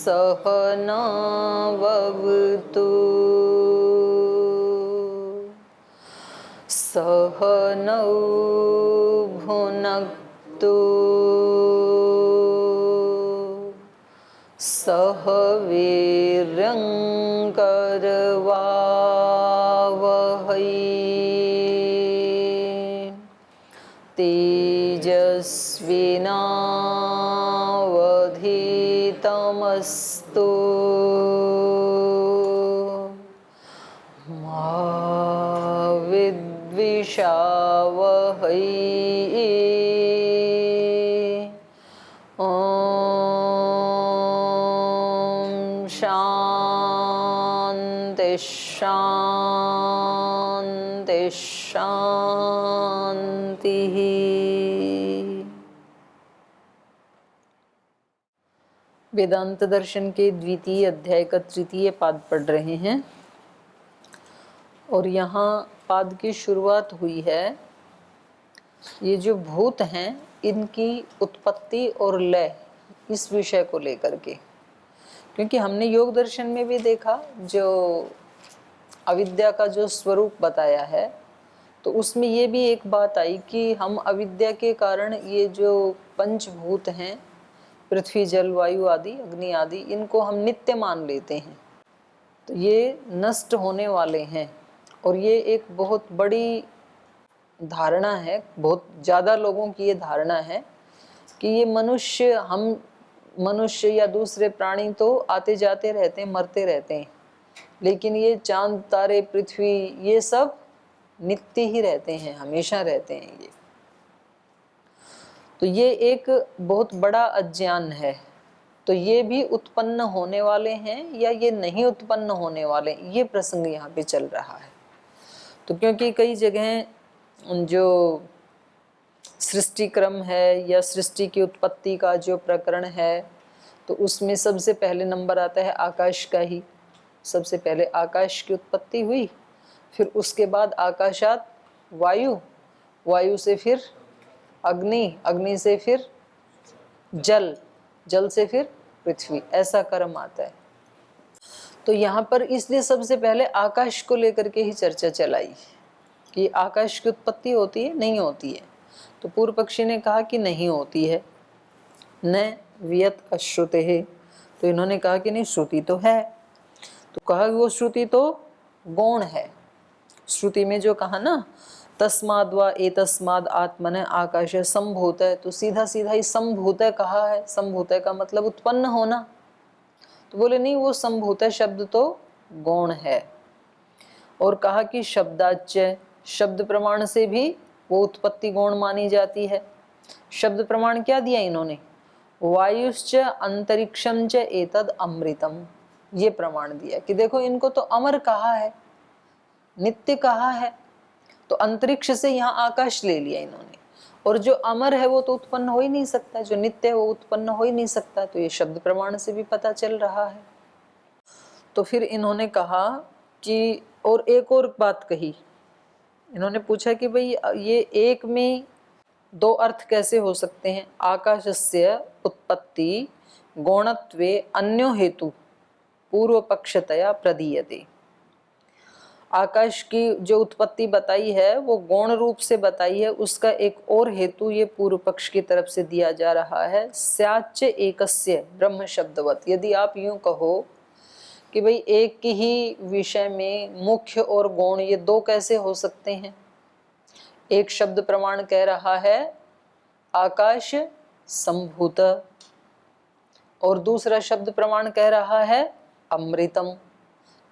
सहनाववतु सहनौ भुनक्तु सह वीर्यङ्करवावहै तेजस्विनावधीतमस्तु मा विद्विषावहै। शांति शांति शांति। वेदांत दर्शन के द्वितीय अध्याय का तृतीय पाद पढ़ रहे हैं और यहाँ पाद की शुरुआत हुई है। ये जो भूत हैं इनकी उत्पत्ति और लय इस विषय को लेकर के, क्योंकि हमने योग दर्शन में भी देखा जो अविद्या का जो स्वरूप बताया है, तो उसमें ये भी एक बात आई कि हम अविद्या के कारण ये जो पंचभूत हैं, पृथ्वी जल वायु आदि अग्नि आदि, इनको हम नित्य मान लेते हैं, तो ये नष्ट होने वाले हैं। और ये एक बहुत बड़ी धारणा है, बहुत ज़्यादा लोगों की ये धारणा है कि ये मनुष्य, हम मनुष्य या दूसरे प्राणी तो आते जाते रहते हैं, मरते रहते हैं, लेकिन ये चांद तारे पृथ्वी ये सब नित्य ही रहते हैं, हमेशा रहते हैं। ये तो ये एक बहुत बड़ा अज्ञान है। तो ये भी उत्पन्न होने वाले हैं या ये नहीं उत्पन्न होने वाले, ये प्रसंग यहाँ पे चल रहा है। तो क्योंकि कई जगह जो सृष्टि क्रम है या सृष्टि की उत्पत्ति का जो प्रकरण है, तो उसमें सबसे पहले नंबर आता है आकाश का ही। सबसे पहले आकाश की उत्पत्ति हुई, फिर उसके बाद आकाशात वायु, वायु से फिर अग्नि, अग्नि से फिर जल, जल से फिर पृथ्वी, ऐसा क्रम आता है। तो यहाँ पर इसलिए सबसे पहले आकाश को लेकर के ही चर्चा चलाई कि आकाश की उत्पत्ति होती है, नहीं होती है। तो पूर्व पक्षी ने कहा कि नहीं होती है, न वियत अश्रुते है। तो इन्होंने कहा कि नहीं, श्रुति तो है। तो कहा कि वो श्रुति तो गौण है। श्रुति में जो कहा ना, तस्माद् वा एतस्माद् आत्मन आकाश संभूत है, तो सीधा सीधा ही संभूत कहा है। संभूत का मतलब उत्पन्न होना। तो बोले नहीं, वो संभूत शब्द तो गौण है। और कहा कि शब्दाच्य, शब्द प्रमाण से भी वो उत्पत्ति गौण मानी जाती है। शब्द प्रमाण क्या दिया इन्होंने, वायुश्च अंतरिक्षम च एतद अमृतम, ये प्रमाण दिया कि देखो इनको तो अमर कहा है, नित्य कहा है। तो अंतरिक्ष से यहाँ आकाश ले लिया इन्होंने, और जो अमर है वो तो उत्पन्न हो ही नहीं सकता, जो नित्य है वो उत्पन्न हो ही नहीं सकता। तो ये शब्द प्रमाण से भी पता चल रहा है। तो फिर इन्होंने कहा कि, और एक और बात कही, इन्होंने पूछा कि भाई ये एक में दो अर्थ कैसे हो सकते हैं। आकाशस्य उत्पत्ति गौणत्वे अन्यो हेतु पूर्व पक्षतया प्रदीयते। आकाश की जो उत्पत्ति बताई है वो गौण रूप से बताई है, उसका एक और हेतु ये पूर्व पक्ष की तरफ से दिया जा रहा है। स्याच्च एकस्य ब्रह्म शब्दवत, यदि आप यूं कहो कि भाई एक ही विषय में मुख्य और गौण ये दो कैसे हो सकते हैं। एक शब्द प्रमाण कह रहा है आकाश संभूत, और दूसरा शब्द प्रमाण कह रहा है अमृतम।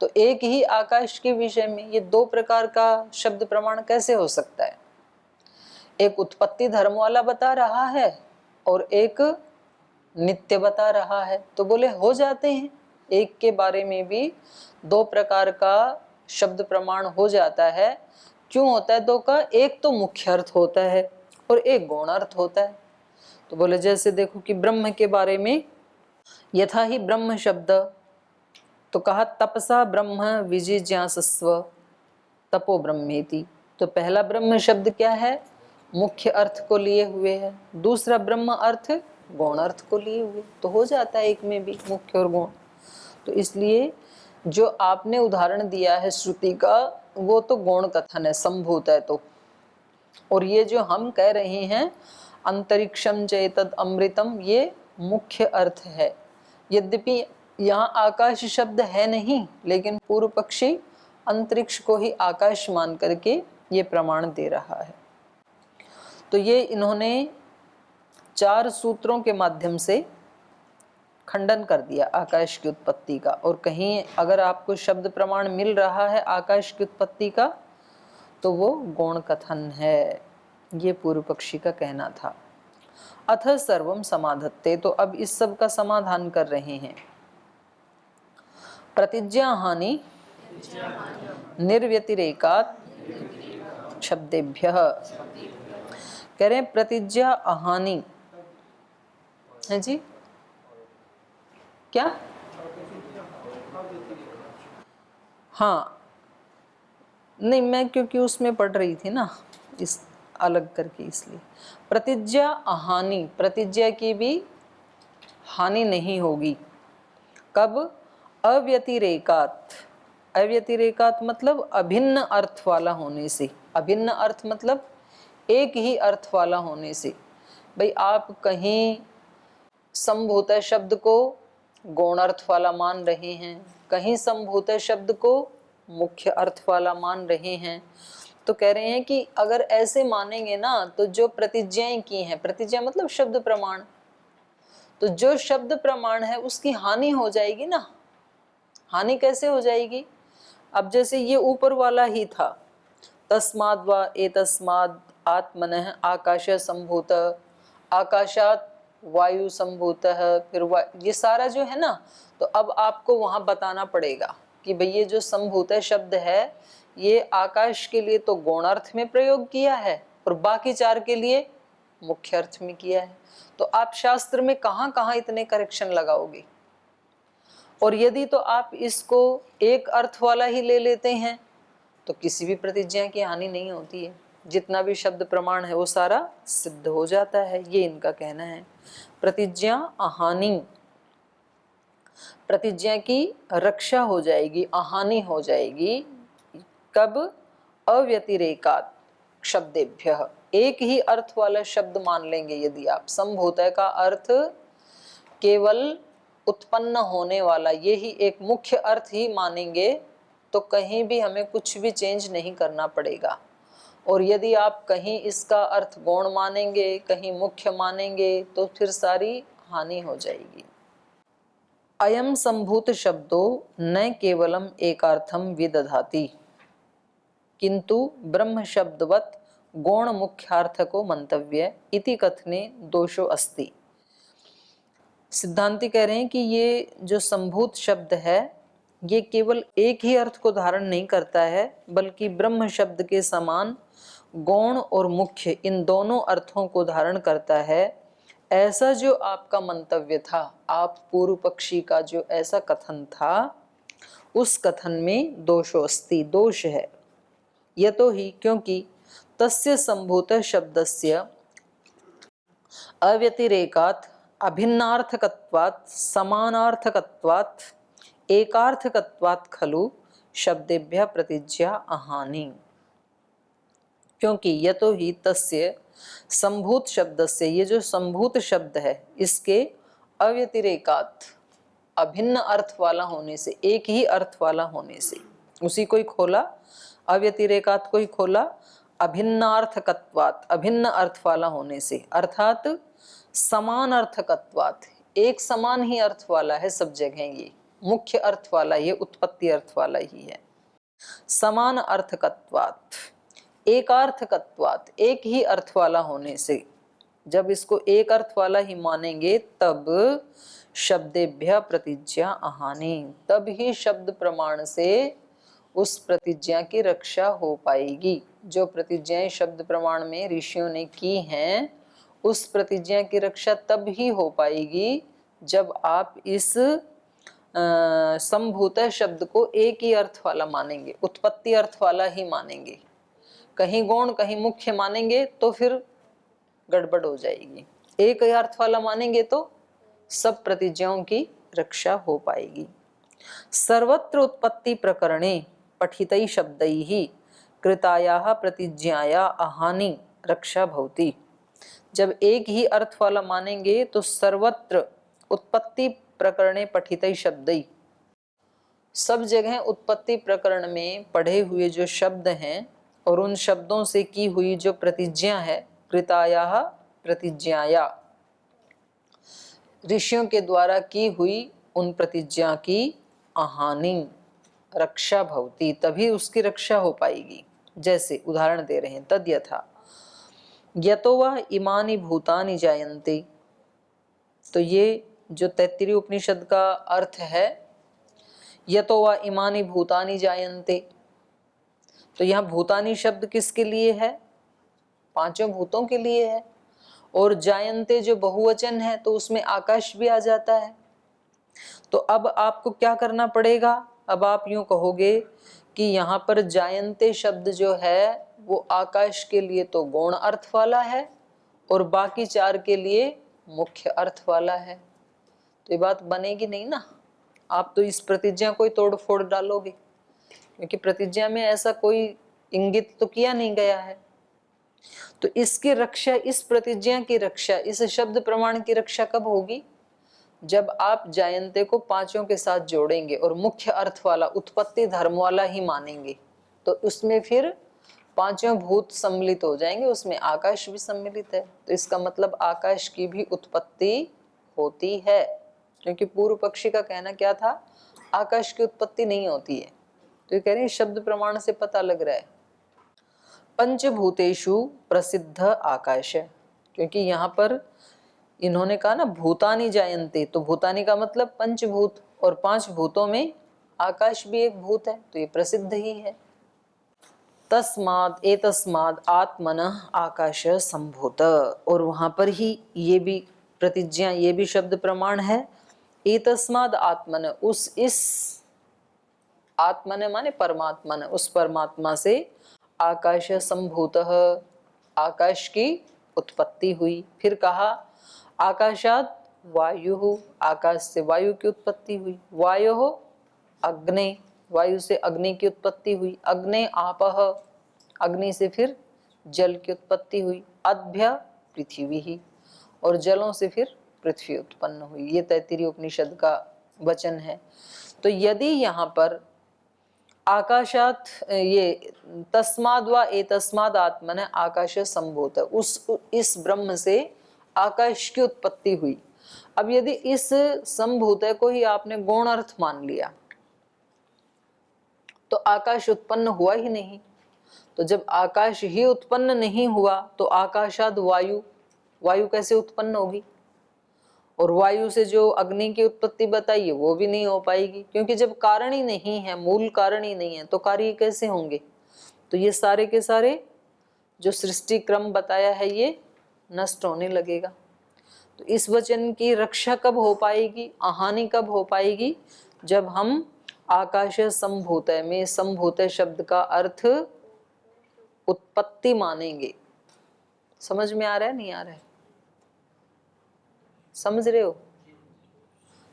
तो एक ही आकाश के विषय में ये दो प्रकार का शब्द प्रमाण कैसे हो सकता है। एक उत्पत्ति धर्म वाला बता रहा है और एक नित्य बता रहा है। तो बोले हो जाते हैं, एक के बारे में भी दो प्रकार का शब्द प्रमाण हो जाता है। क्यों होता है दो का, एक तो मुख्य अर्थ होता है और एक गौण अर्थ होता है। तो बोले जैसे देखो कि ब्रह्म के बारे में यथा ही ब्रह्म शब्द, तो कहा तपसा ब्रह्म विजिज्ञासस्व तपो ब्रह्मेति। तो पहला ब्रह्म शब्द क्या है, मुख्य अर्थ को लिए हुए है। दूसरा ब्रह्म अर्थ गौण अर्थ को लिए हुए, तो हो जाता है एक में भी मुख्य और गौण। तो इसलिए जो आपने उदाहरण दिया है श्रुति का, वो तो गौण कथन है, संभूत है तो। और ये जो हम कह रहे हैं अंतरिक्षम चेतद अमृतम, ये मुख्य अर्थ है। यद्यपि यहाँ आकाश शब्द है नहीं, लेकिन पूर्व पक्षी अंतरिक्ष को ही आकाश मान करके ये प्रमाण दे रहा है। तो ये इन्होंने 4 सूत्रों के माध्यम से खंडन कर दिया आकाश की उत्पत्ति का। और कहीं अगर आपको शब्द प्रमाण मिल रहा है आकाश की उत्पत्ति का, तो वो गौण कथन है, ये पूर्व पक्षी का कहना था। अथ सर्वम समाधत्ते, तो अब इस सब का समाधान कर रहे हैं। प्रतिज्ञा हानि निर्व्यतिरेकात् शब्देभ्यः, कह रहे हैं प्रतिज्ञा अहानि है जी, क्या? हाँ, नहीं मैं क्योंकि उसमें पढ़ रही थी ना इस अलग करके, इसलिए प्रतिज्ञा अहानि, प्रतिज्ञा की भी हानि नहीं होगी। कब? अव्यतिरेकात, अव्यतिरेकात मतलब अभिन्न अर्थ वाला होने से। अभिन्न अर्थ मतलब एक ही अर्थ वाला होने से। भाई आप कहीं संभूत शब्द को गौण अर्थ वाला मान रहे हैं, कहीं संभूत शब्द को मुख्य अर्थ वाला मान रहे हैं, तो कह रहे हैं कि अगर ऐसे मानेंगे ना, तो जो प्रतिज्ञाएं की हैं, प्रतिज्ञा मतलब शब्द प्रमाण, तो जो शब्द प्रमाण है उसकी हानि हो जाएगी ना। हानि कैसे हो जाएगी? अब जैसे ये ऊपर वाला ही था, तस्माद् वा एतस्माद् आत्मनः आकाश संभूत, आकाशात वायु संभूतः, फिर ये सारा जो है ना, तो अब आपको वहां बताना पड़ेगा कि भाई ये जो संभूत शब्द है ये आकाश के लिए तो गौण अर्थ में प्रयोग किया है और बाकी 4 के लिए मुख्य अर्थ में किया है। तो आप शास्त्र में कहाँ कहाँ इतने करेक्शन लगाओगे? और यदि तो आप इसको एक अर्थ वाला ही ले लेते हैं तो किसी भी प्रतिज्ञा की हानि नहीं होती है, जितना भी शब्द प्रमाण है वो सारा सिद्ध हो जाता है, ये इनका कहना है। प्रतिज्ञा अहानि, प्रतिज्ञा की रक्षा हो जाएगी, अहानि हो जाएगी। कब? अव्यतिरेकात् शब्देभ्यः, एक ही अर्थ वाला शब्द मान लेंगे यदि आप। संभूतः का अर्थ केवल उत्पन्न होने वाला, ये ही एक मुख्य अर्थ ही मानेंगे, तो कहीं भी हमें कुछ भी चेंज नहीं करना पड़ेगा। और यदि आप कहीं इसका अर्थ गौण मानेंगे, कहीं मुख्य मानेंगे, तो फिर सारी हानि हो जाएगी। अयम संभूत शब्दो न केवलम एकार्थम विदधाति, किंतु ब्रह्म शब्दवत् गौण मुख्यार्थ को मंतव्य इति कथने दोषो अस्ति। सिद्धांती कह रहे हैं कि ये जो संभूत शब्द है ये केवल एक ही अर्थ को धारण नहीं करता है, बल्कि ब्रह्म शब्द के समान गौण और मुख्य इन दोनों अर्थों को धारण करता है। ऐसा जो आपका मंतव्य था, आप पूर्व पक्षी का जो ऐसा कथन था, उस कथन में दोषोस्ति, दोष है। यतो ही, क्योंकि तस्य संभूत शब्दस्य अव्यतिरेकात् अभिन्नार्थकत्वात् समानार्थकत्वात् एकार्थकत्वात् खलु शब्देभ्यः प्रतिज्ञा अहानि। क्योंकि यतो ही तस्य संभूत शब्दस्य, ये जो संभूत शब्द है इसके अव्यतिरेकात् अभिन्न अर्थ वाला होने से, एक ही अर्थ वाला होने से, उसी को ही खोला, अव्यतिरेकात् को ही खोला, अभिन्नार्थकत्वात् अभिन्न अर्थ वाला होने से, अर्थात समान अर्थकत्वात् एक समान ही अर्थ वाला है सब जगह, ये मुख्य अर्थ वाला, ये उत्पत्ति अर्थ वाला ही है। समान अर्थकत्वात् एकार्थकत्वात् एक ही अर्थ वाला होने से, जब इसको एक अर्थ वाला ही मानेंगे तब शब्देभ्यः प्रतिज्ञा अहानि, तब ही शब्द प्रमाण से उस प्रतिज्ञा की रक्षा हो पाएगी। जो प्रतिज्ञाएं शब्द प्रमाण में ऋषियों ने की हैं, उस प्रतिज्ञा की रक्षा तब ही हो पाएगी जब आप इस संभूत शब्द को एक ही अर्थ वाला मानेंगे, उत्पत्ति अर्थ वाला ही मानेंगे। कहीं गौण कहीं मुख्य मानेंगे तो फिर गड़बड़ हो जाएगी। एक ही अर्थ वाला मानेंगे तो सब प्रतिज्ञाओं की रक्षा हो पाएगी। सर्वत्र उत्पत्ति प्रकरणे पठितै शब्दैः कृतायाः प्रतिज्ञाया अहानि रक्षा भवति। जब एक ही अर्थ वाला मानेंगे तो सर्वत्र उत्पत्ति प्रकरणे पठितै शब्दै, सब जगह उत्पत्ति प्रकरण में पढ़े हुए जो शब्द हैं और उन शब्दों से की हुई जो प्रतिज्ञा है, कृतायाः प्रतिज्ञाया, ऋषियों के द्वारा की हुई उन प्रतिज्ञा की अहानि रक्षा भवती, तभी उसकी रक्षा हो पाएगी। जैसे उदाहरण दे रहे हैं, तद यथा यतो वा इमानि भूतानि जायन्ते, तो ये जो तैत्तिरीय उपनिषद का अर्थ है, यतो वा इमानि भूतानि जायन्ते, तो यहाँ भूतानि शब्द किसके लिए है? पांचों भूतों के लिए है। और जायन्ते जो बहुवचन है तो उसमें आकाश भी आ जाता है। तो अब आपको क्या करना पड़ेगा? अब आप यूं कहोगे कि यहाँ पर जायन्ते शब्द जो है वो आकाश के लिए तो गौण अर्थ वाला है और बाकी चार के लिए मुख्य अर्थ वाला है। तो ये बात बनेगी नहीं ना। आप तो इस प्रतिज्ञा को ही तोड़ फोड़ डालोगे, क्योंकि प्रतिज्ञा में ऐसा कोई इंगित तो किया नहीं गया है। तो इसकी रक्षा, इस प्रतिज्ञा की रक्षा, इस शब्द प्रमाण की रक्षा कब होगी? जब आप जायन्ते को पांचों के साथ जोड़ेंगे और मुख्य अर्थ वाला उत्पत्ति धर्म वाला ही मानेंगे, तो उसमें फिर पांचों भूत सम्मिलित हो जाएंगे, उसमें आकाश भी सम्मिलित है। तो इसका मतलब आकाश की भी उत्पत्ति होती है, क्योंकि पूर्व पक्षी का कहना क्या था? आकाश की उत्पत्ति नहीं होती है। तो ये कह रहे हैं शब्द प्रमाण से पता लग रहा है। पंचभूतेषु प्रसिद्ध आकाश है, क्योंकि यहाँ पर इन्होंने कहा ना भूतानि जायन्ते, तो भूतानि का मतलब पंचभूत, और पांच भूतों में आकाश भी एक भूत है, तो ये प्रसिद्ध ही है। तस्माद एतस्माद आत्मनः आकाश संभूत, और वहां पर ही ये भी प्रतिज्ञा, ये भी शब्द प्रमाण है। एतस्माद आत्मन, उस इस आत्मन माने परमात्मन, उस परमात्मा से आकाश संभूतः, आकाश की उत्पत्ति हुई। फिर कहा आकाशात वायु, आकाश से वायु की उत्पत्ति हुई। वायो अग्नि, वायु से अग्नि की उत्पत्ति हुई। अग्नि आपः, अग्नि से फिर जल की उत्पत्ति हुई। अद्भ्य पृथ्वी ही, और जलों से फिर पृथ्वी उत्पन्न हुई। ये तैत्तिरीय उपनिषद का वचन है। तो यदि यहाँ पर आकाशात, ये तस्माद व एतस्माद आत्मन आकाश संभूत, उस इस ब्रह्म से आकाश की उत्पत्ति हुई। अब यदि इस संभूत को ही आपने गौण अर्थ मान लिया तो आकाश उत्पन्न हुआ ही नहीं। तो जब आकाश ही उत्पन्न नहीं हुआ तो आकाशाद वायु, वायु कैसे उत्पन्न होगी? और वायु से जो अग्नि की उत्पत्ति बताइए वो भी नहीं हो पाएगी, क्योंकि जब कारण ही नहीं है, मूल कारण ही नहीं है, तो कार्य कैसे होंगे? तो ये सारे के सारे जो सृष्टि क्रम बताया है ये नष्ट होने लगेगा। तो इस वचन की रक्षा कब हो पाएगी, अहानि कब हो पाएगी? जब हम आकाश संभूत में संभूत शब्द का अर्थ उत्पत्ति मानेंगे। समझ में आ रहा है, नहीं आ रहा है? समझ रहे हो?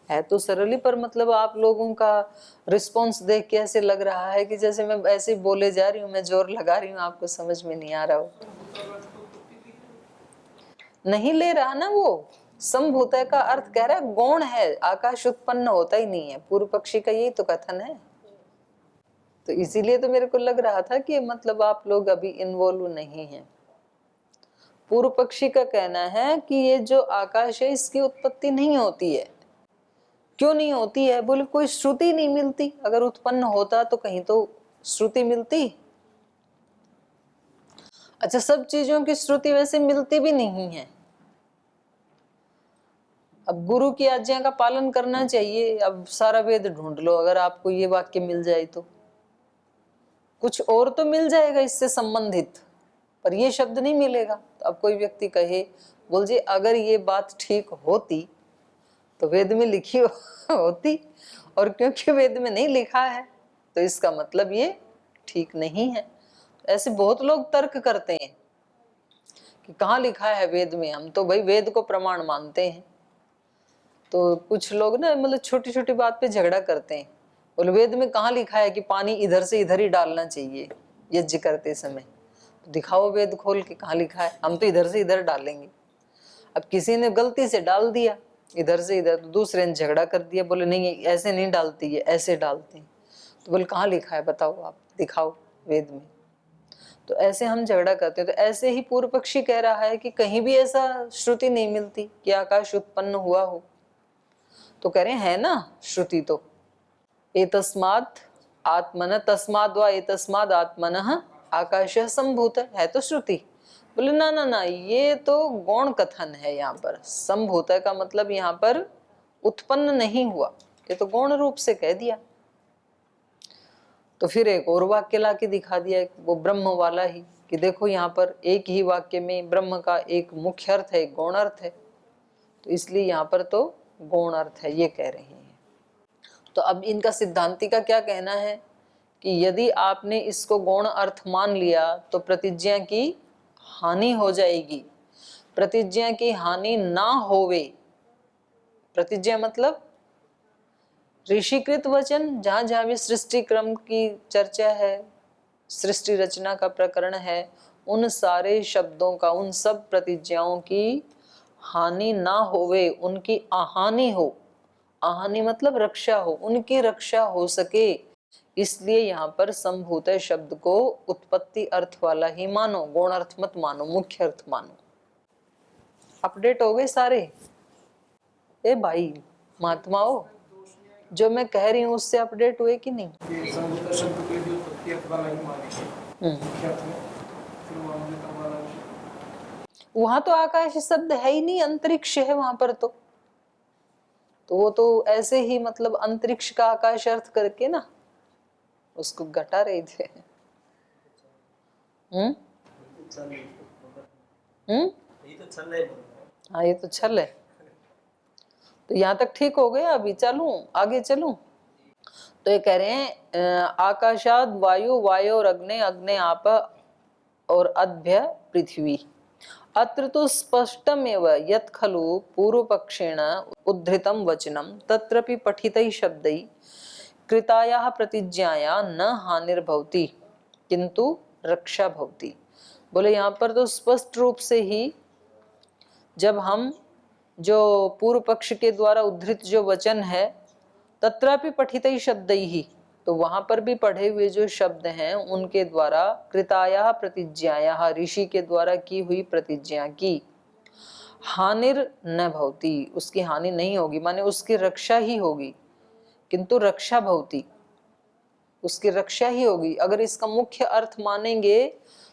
है तो सरल ही, पर मतलब आप लोगों का रिस्पॉन्स देख के ऐसे लग रहा है कि जैसे मैं ऐसे बोले जा रही हूँ, मैं जोर लगा रही हूँ, आपको समझ में नहीं आ रहा हो। नहीं ले रहा ना वो। संभूत का अर्थ कह रहा है गौण है, आकाश उत्पन्न होता ही नहीं है। पूर्व पक्षी का यही तो कथन है। तो इसीलिए तो मेरे को लग रहा था कि मतलब आप लोग अभी इन्वॉल्व नहीं हैं। पूर्व पक्षी का कहना है कि ये जो आकाश है इसकी उत्पत्ति नहीं होती है। क्यों नहीं होती है? बोले कोई श्रुति नहीं मिलती। अगर उत्पन्न होता तो कहीं तो श्रुति मिलती। अच्छा, सब चीजों की श्रुति वैसे मिलती भी नहीं है। अब गुरु की आज्ञा का पालन करना चाहिए। अब सारा वेद ढूंढ लो, अगर आपको ये वाक्य मिल जाए तो कुछ और तो मिल जाएगा इससे संबंधित, पर ये शब्द नहीं मिलेगा। तो अब कोई व्यक्ति कहे, बोल जी अगर ये बात ठीक होती तो वेद में लिखी होती, और क्योंकि वेद में नहीं लिखा है तो इसका मतलब ये ठीक नहीं है। ऐसे बहुत लोग तर्क करते हैं कि कहाँ लिखा है वेद में, हम तो भाई वेद को प्रमाण मानते हैं। तो कुछ लोग ना मतलब छोटी छोटी बात पे झगड़ा करते हैं, बोले वेद में कहाँ लिखा है कि पानी इधर से इधर ही डालना चाहिए यज्ञ करते समय, तो दिखाओ वेद खोल के कहाँ लिखा है, हम तो इधर से इधर डालेंगे। अब किसी ने गलती से डाल दिया इधर से इधर, तो दूसरे ने झगड़ा कर दिया, बोले नहीं ऐसे नहीं डालती है, ऐसे डालते हैं। तो बोले कहाँ लिखा है बताओ, आप दिखाओ वेद में। तो ऐसे हम झगड़ा करते हैं। तो ऐसे ही पूर्व पक्षी कह रहा है कि कहीं भी ऐसा श्रुति नहीं मिलती कि आकाश उत्पन्न हुआ हो। तो कह रहे हैं ना श्रुति तो, एतस्मात् आत्मन तस्माद् वा एतस्माद् आत्मनः आकाशः संभूत है तो श्रुति। बोले ना ना ना, ये तो गौण कथन है, यहाँ पर संभूत का मतलब यहाँ पर उत्पन्न नहीं हुआ, ये तो गौण रूप से कह दिया। तो फिर एक और वाक्य ला के दिखा दिया वो ब्रह्म वाला ही, कि देखो यहाँ पर एक ही वाक्य में ब्रह्म का एक मुख्य अर्थ है, एक गौण अर्थ है, तो इसलिए यहाँ पर तो गौण अर्थ है, ये कह रहे हैं। तो अब इनका सिद्धांति का क्या कहना है कि यदि आपने इसको गौण अर्थ मान लिया तो प्रतिज्ञा की हानि हो जाएगी। प्रतिज्ञा की हानि ना होवे, प्रतिज्ञा मतलब ऋषिकृत वचन, जहां जहां भी सृष्टि क्रम की चर्चा है, सृष्टि रचना का प्रकरण है, उन सारे शब्दों का, उन सब प्रतिज्ञाओं की हानि ना होवे, उनकी अहानि हो। अहानि मतलब रक्षा हो, उनकी रक्षा हो सके, इसलिए यहाँ पर संभूत शब्द को उत्पत्ति अर्थ वाला ही मानो, गौण अर्थ मत मानो, मुख्य अर्थ मानो। अपडेट हो गए सारे? ए भाई महात्माओं, जो मैं कह रही हूँ उससे अपडेट हुए कि नहीं? वहां तो आकाश शब्द है ही नहीं, अंतरिक्ष है वहां पर। तो वो तो ऐसे ही मतलब अंतरिक्ष का आकाश अर्थ करके ना उसको घटा रहे थे। हाँ ये तो छल है। तो यहाँ तक ठीक हो गया, अभी चलूं आगे चलूं। तो ये कह रहे हैं आकाशाद वायु, वायु और अग्नि, अग्नि आप और अद्भ्य पृथ्वी। अत्र तो स्पष्टमेव यत् खलु पूर्वपक्षेण उद्धृतं वचनं तत्रपि पठितैः शब्दैः कृतायाः प्रतिज्ञाया न हानिर्भवति किंतु रक्षा भवति। बोले यहाँ पर तो स्पष्ट रूप से ही जब हम जो पूर्व पक्ष के द्वारा उद्धृत जो वचन है तत्रापि पठितैः शब्दैः, तो वहां पर भी पढ़े हुए जो शब्द हैं उनके द्वारा कृताया प्रतिज्ञाया, ऋषि के द्वारा की हुई प्रतिज्ञा की हानिर न भवति, उसकी हानि नहीं होगी, माने उसकी रक्षा ही होगी, किंतु रक्षा भवति, उसकी रक्षा ही होगी। अगर इसका मुख्य अर्थ मानेंगे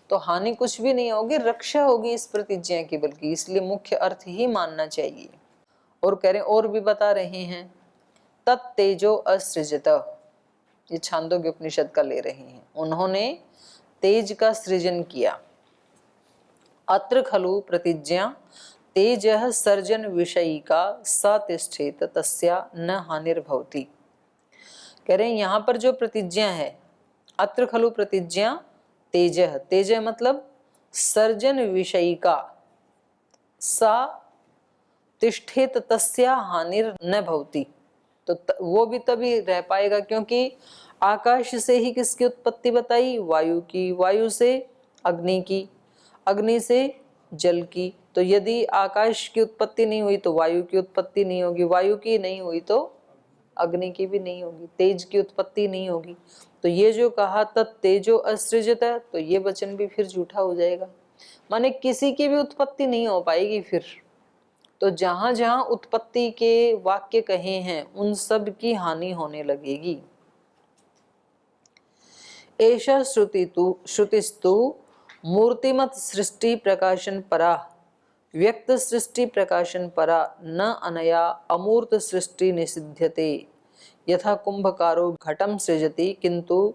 तो हानि कुछ भी नहीं होगी, रक्षा होगी इस प्रतिज्ञा की, बल्कि इसलिए मुख्य अर्थ ही मानना चाहिए। और कह रहे और भी बता रहे हैं तत्तेजो असृजत, ये छांदोग्य उपनिषद का ले रहे हैं, उन्होंने तेज का सृजन किया। अत्र खलु प्रतिज्ञा तेज सर्जन विषयी का सतिष्ठेत तस्या न हानिर्भवति। कह रहे हैं यहाँ पर जो प्रतिज्ञा है, अत्र खलु प्रतिज्ञा तेज, तेज मतलब सर्जन विषयी का, सा तिष्ठेत तस्या हानिर न भवति, तो वो भी तभी रह पाएगा, क्योंकि आकाश से ही किसकी उत्पत्ति बताई? वायु की, वायु से अग्नि की, अग्नि से जल की। तो यदि आकाश की उत्पत्ति नहीं हुई तो वायु की उत्पत्ति नहीं होगी, वायु की नहीं हुई तो अग्नि की भी नहीं होगी, तेज की उत्पत्ति नहीं होगी। तो ये जो कहा तत्तेजो असृजत है, तो ये वचन भी फिर झूठा हो जाएगा, माने किसी की भी उत्पत्ति नहीं हो पाएगी फिर। तो जहां जहां उत्पत्ति के वाक्य कहे हैं उन सब की हानि होने लगेगी। एषा श्रुतिस्तु मूर्तिमत सृष्टि प्रकाशन परा, व्यक्त सृष्टि प्रकाशन परा, न अनया अमूर्त सृष्टि निषिध्यते। यथा कुंभकारो घटम सृजति किंतु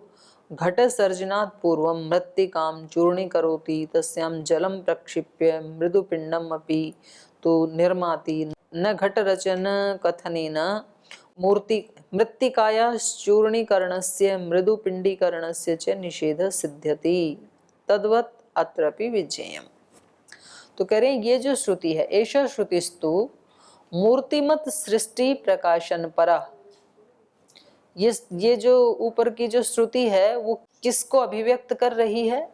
घट सर्जनात् पूर्वं मृत्तिकां चूर्णीकरोति तस्यां जलं प्रक्षिप्य मृदुपिंडम अपि तो निर्माति, न घट रचन कथनेन मूर्ति मृत्तिकाया चूर्णीकरणस्य मृदुपिंडीकरणस्य च निषेध सिद्ध्यति, तद्वत् अत्रपि विज्ञेयम्। तो कह रहे हैं ये जो श्रुति है, एषा श्रुतिस्तु मूर्तिमत सृष्टि प्रकाशन परा, ये जो ऊपर की जो श्रुति है वो किसको अभिव्यक्त कर रही है?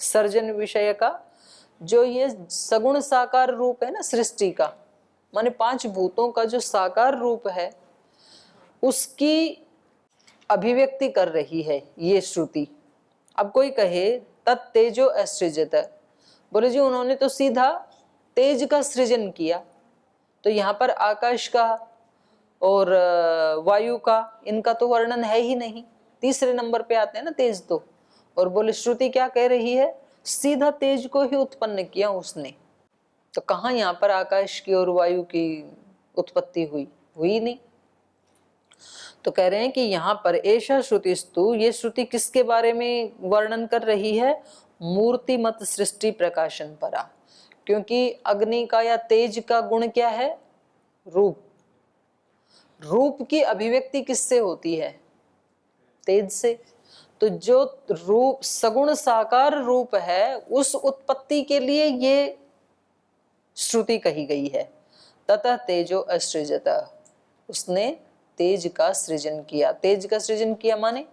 सर्जन विषय का, जो ये सगुण साकार रूप है ना सृष्टि का, माने 5 भूतों का जो साकार रूप है उसकी अभिव्यक्ति कर रही है ये श्रुति। अब कोई कहे तत्तेजो असृजत, बोले जी उन्होंने तो सीधा तेज का सृजन किया, तो यहाँ पर आकाश का और वायु का इनका तो वर्णन है ही नहीं, तीसरे नंबर पे आते हैं ना तेज तो। और बोले श्रुति क्या कह रही है? सीधा तेज को ही उत्पन्न किया उसने, तो कहाँ यहाँ पर आकाश की और वायु की उत्पत्ति हुई? हुई नहीं। तो कह रहे हैं कि यहाँ पर ऐसा श्रुतिस्तु, ये श्रुति किसके बारे में वर्णन कर रही है? मूर्तिमत सृष्टि प्रकाशन परा, क्योंकि अग्नि का या तेज का गुण क्या है? रूप। रूप की अभिव्यक्ति किससे होती है? तेज से। तो जो रूप सगुण साकार रूप है उस उत्पत्ति के लिए ये श्रुति कही गई है। ततः तेजो असृजत, उसने तेज का सृजन किया। तेज का सृजन किया माने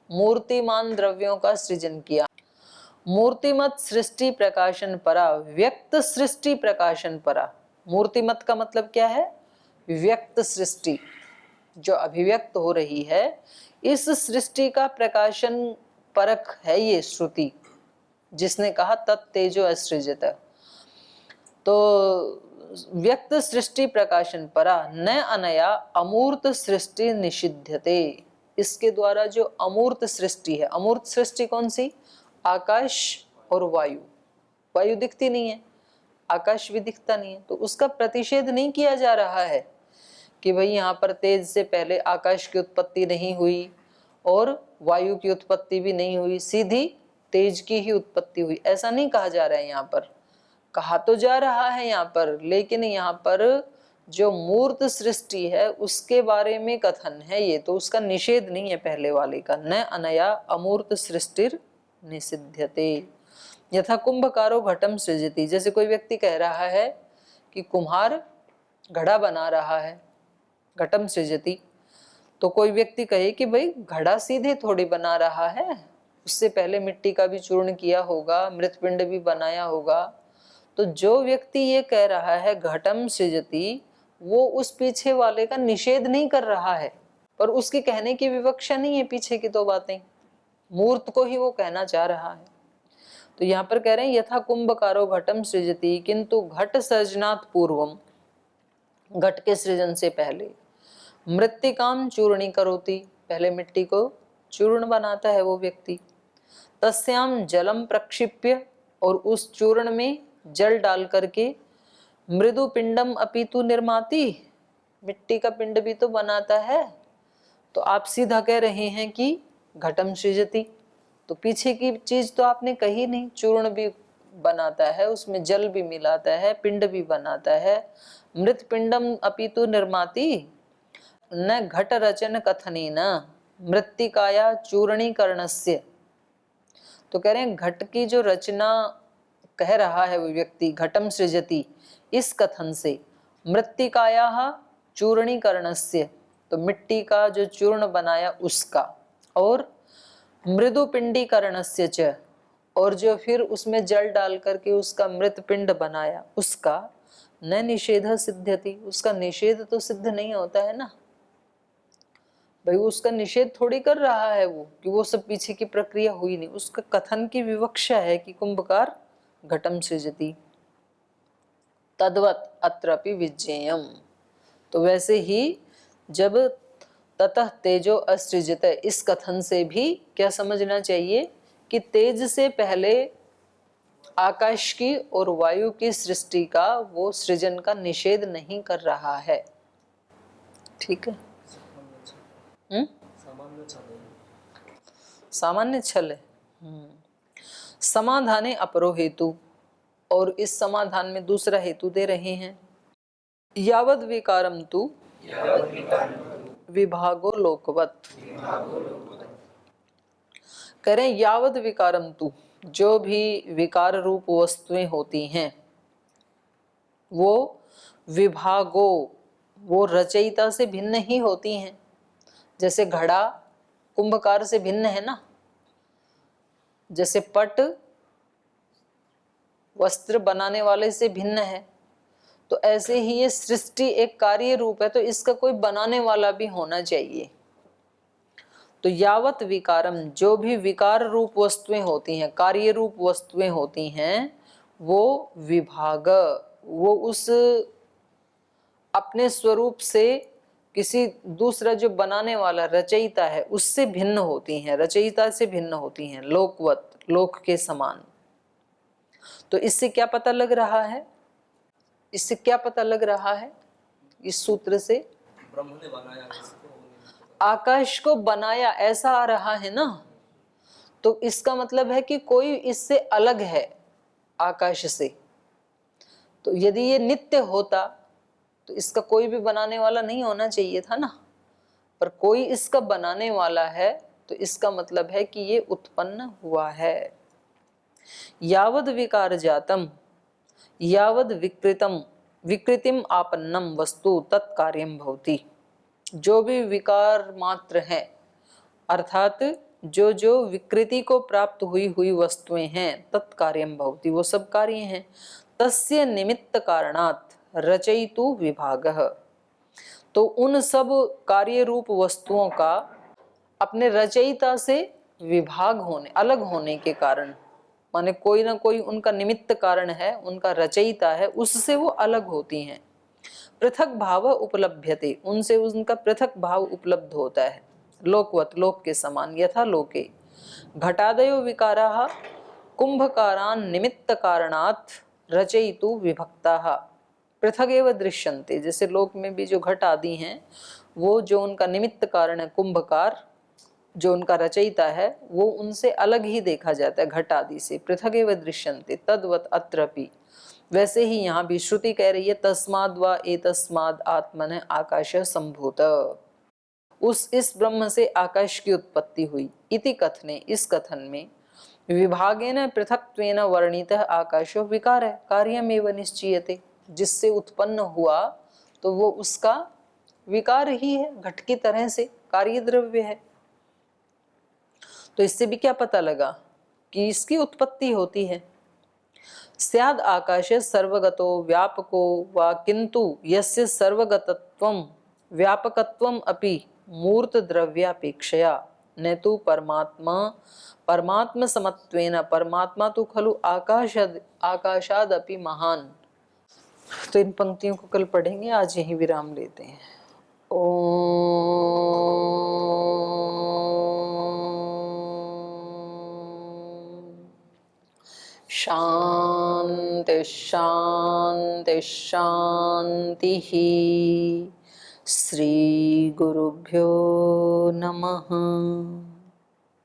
मूर्तिमान द्रव्यों का सृजन किया। मूर्तिमत सृष्टि प्रकाशन परा, व्यक्त सृष्टि प्रकाशन परा। मूर्तिमत का मतलब क्या है? व्यक्त सृष्टि जो अभिव्यक्त हो रही है, इस सृष्टि का प्रकाशन परक है ये श्रुति, जिसने कहा तत्तेजो असृजत। तो व्यक्त सृष्टि प्रकाशन परा न अनया अमूर्त सृष्टि निषिध्यते, इसके द्वारा जो अमूर्त सृष्टि है, अमूर्त सृष्टि कौन सी? आकाश और वायु। वायु दिखती नहीं है, आकाश भी दिखता नहीं है, तो उसका प्रतिषेध नहीं किया जा रहा है कि भाई यहाँ पर तेज से पहले आकाश की उत्पत्ति नहीं हुई और वायु की उत्पत्ति भी नहीं हुई, सीधी तेज की ही उत्पत्ति हुई, ऐसा नहीं कहा जा रहा है। यहाँ पर कहा तो जा रहा है यहाँ पर, लेकिन यहाँ पर जो मूर्त सृष्टि है उसके बारे में कथन है, ये तो उसका निषेध नहीं है पहले वाले का। न अनया अमूर्त सृष्टिर निषिध्यते यथा कुंभकारो घटम सृजति, जैसे कोई व्यक्ति कह रहा है कि कुम्हार घड़ा बना रहा है, घटम सृजति, तो कोई व्यक्ति कहे कि भाई घड़ा सीधे थोड़ी बना रहा है, उससे पहले मिट्टी का भी चूर्ण किया होगा, मृतपिंड भी बनाया होगा। तो जो व्यक्ति ये कह रहा है घटम सृजति, वो उस पीछे वाले का निषेध नहीं कर रहा है, पर उसके कहने की विवक्षा नहीं है पीछे की तो बातें, मूर्त को ही वो कहना चाह रहा है। तो यहाँ पर कह रहे हैं यथा कुंभकारो घटम सृजति, किंतु घट सर्जनात् पूर्वम, घट के सृजन से पहले, मृत्तिकाम चूर्णी करोति, पहले मिट्टी को चूर्ण बनाता है वो व्यक्ति, तस्याम जलम प्रक्षिप्य, और उस चूर्ण में जल डाल करके, मृदु पिंडम अपितु निर्माति, मिट्टी का पिंड भी तो बनाता है। तो आप सीधा कह रहे हैं कि घटम सृजति, तो पीछे की चीज तो आपने कही नहीं, चूर्ण भी बनाता है, उसमें जल भी मिलाता है, पिंड भी बनाता है। मृत पिंडम अपितु निर्माति न घट रचन कथनेन मृत्तिकाया चूर्णीकरणस्य, तो कह रहे हैं घट की जो रचना कह रहा है वो व्यक्ति घटम सृजति, इस कथन से मृत्तिकाया चूर्णीकरणस्य, तो मिट्टी का जो चूर्ण बनाया उसका, और मृदु पिंडीकरणस्य च, और जो फिर उसमें जल डाल करके उसका मृत पिंड बनाया उसका, न निषेध सिद्ध्यति, उसका निषेध तो सिद्ध नहीं होता है ना भाई, उसका निषेध थोड़ी कर रहा है वो कि वो सब पीछे की प्रक्रिया हुई नहीं, उसका कथन की विवक्षा है कि कुंभकार घटम सृजति। तद्वत् अत्रापि विज्ञेयम्, तो वैसे ही जब ततः तेजो असृजत, इस कथन से भी क्या समझना चाहिए कि तेज से पहले आकाश की और वायु की सृष्टि का, वो सृजन का निषेध नहीं कर रहा है। ठीक है, सामान्य छल है। समाधाने अपरो हेतु, और इस समाधान में दूसरा हेतु दे रहे हैं, यावद विकारम तु विभागो लोकवत, करें यावद विकारम तु, जो भी विकार रूप वस्तुएं होती हैं, वो विभागों, वो रचयिता से भिन्न ही होती हैं। जैसे घड़ा कुंभकार से भिन्न है ना, जैसे पट वस्त्र बनाने वाले से भिन्न है, तो ऐसे ही ये सृष्टि एक कार्य रूप है, तो इसका कोई बनाने वाला भी होना चाहिए। तो यावत विकारम, जो भी विकार रूप वस्तुएं होती हैं, कार्य रूप वस्तुएं होती हैं, वो विभाग, वो उस अपने स्वरूप से किसी दूसरा जो बनाने वाला रचयिता है उससे भिन्न होती हैं, रचयिता से भिन्न होती हैं, लोकवत, लोक के समान। तो इससे क्या पता लग रहा है, इससे क्या पता लग रहा है इस सूत्र से? ब्रह्म ने बनाया आकाश को बनाया ऐसा आ रहा है ना, तो इसका मतलब है कि कोई इससे अलग है आकाश से। तो यदि ये नित्य होता तो इसका कोई भी बनाने वाला नहीं होना चाहिए था ना, पर कोई इसका बनाने वाला है, तो इसका मतलब है कि ये उत्पन्न हुआ है। यावद विकार जातम यावद विकृतम विकृतिम आपन्नम वस्तु तत्कार्यम भवति। जो भी विकार मात्र है, अर्थात जो जो विकृति को प्राप्त हुई हुई वस्तुएं हैं, तत्कार्यम भवति, वो सब कार्य हैं। तस्य निमित्त कारणात् रचयितु विभागः, तो उन सब कार्य रूप वस्तुओं का अपने रचयिता से विभाग होने, अलग होने के कारण, माने कोई ना कोई उनका निमित्त कारण है, उनका रचयिता है, उससे वो अलग होती हैं। पृथक भाव उपलभ्यते, उनसे उनका पृथक भाव उपलब्ध होता है। लोकवत, लोक के समान, यथा लोके घटादयो विकाराः कुंभकारान् निमित्त कारणात् रचयितु विभक्ताः पृथक एव दृश्यन्ते। जैसे लोक में भी जो घट आदि हैं, वो जो उनका निमित्त कारण है कुंभकार, जो उनका रचयिता है, वो उनसे अलग ही देखा जाता है घट आदि से। पृथक एव दृश्यन्ते तद्वत् अत्रपि, वैसे ही यहाँ भी श्रुति कह रही है तस्माद् वा एतस्माद् आत्मनः आकाश संभूत, इस ब्रह्म से आकाश की उत्पत्ति हुई। इति कथने, इस कथन में विभागेन पृथक्त्वेन वर्णितः आकाशो विकार है कार्यमेव निश्चीयते, जिससे उत्पन्न हुआ तो वो उसका विकार ही है, घट की तरह से कार्य द्रव्य है। तो इससे भी क्या पता लगा कि इसकी उत्पत्ति होती है। स्याद् आकाशे सर्वगतो व्यापको वा किंतु यस्य सर्वगतत्वं व्यापकत्वम अपि मूर्त द्रव्यापेक्षया न तो परमात्म समत्वेन, परमात्मा तो खलु आकाशादपि महान। तो इन पंक्तियों को कल पढ़ेंगे, आज यहीं विराम लेते हैं। शांति शांति शांति। श्री गुरुभ्यो नमः।